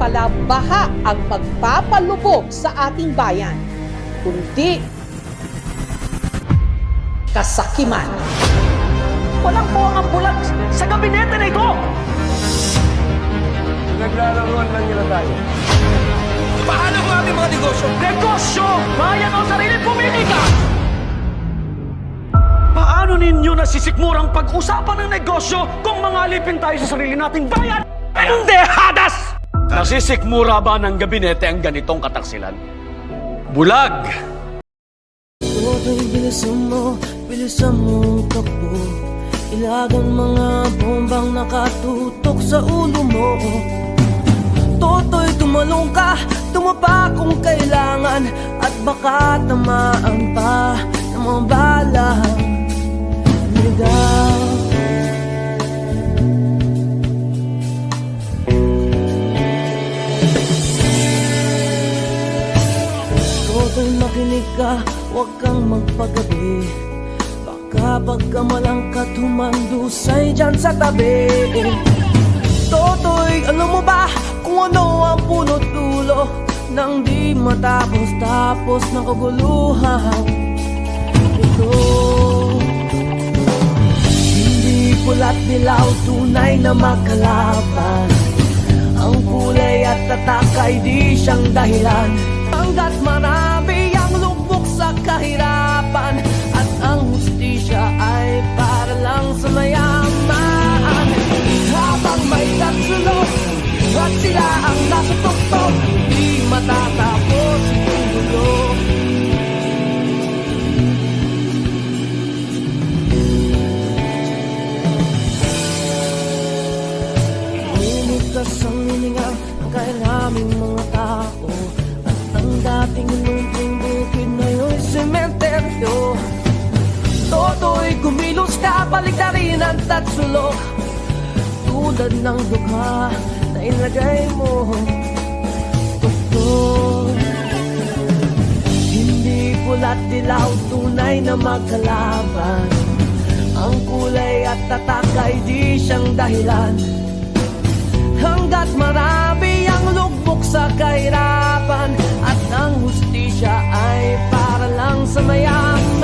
pala baha ang magpapalubog sa ating bayan, kundi kasakiman. Walang po ang ambulans sa gabinete na ito! Naglalaruan lang nila tayo. Paano ang ating mga negosyo? Negosyo! Bayan o sarili pumili ka! Paano ninyo nasisikmurang pag-usapan ng negosyo kung mangalipin tayo sa sarili nating bayan? Pendehadas! Nasisikmura ba ng gabinete ang ganitong kataksilan? Bulag! Toto'y bilisan mo takbo. Ilagan mga bombang nakatutok sa ulo mo. Toto'y tumalong ka, tumapa kung kailangan, at baka tamaan pa ng mga balang ligaw. Toto'y makinig ka, huwag kang magpagabi. Baka pagkamalangkat humandusay dyan sa tabi. Toto'y alam mo ba kung ano ang punot dulo nang di matapos-tapos ng kaguluhan ito? Hindi pula't dilaw, tunay na makalaban. Ang kulay at tatak ay di siyang dahilan. Hanggat marami ang lubog sa kahirapan, at ang hustisya ay para lang sa mayaman. Habang may tatsulok at sila ang nasa tuktok, di matatapos ang gulo. Limitas ang hininga ng kailaming mga tao, at ang dating lunting bukid na yung sementeryo. Toto'y kumilos ka, balik na rin ang tatsulok, tulad ng dukha na ilagay mo. Doktor, hindi pula't dilaw, tunay na magkalaban. Ang kulay at tatak ay di siyang dahilan. Hanggat marami ang lugmok sa kahirapan, at ang hustisya ay para lang sa mayaman.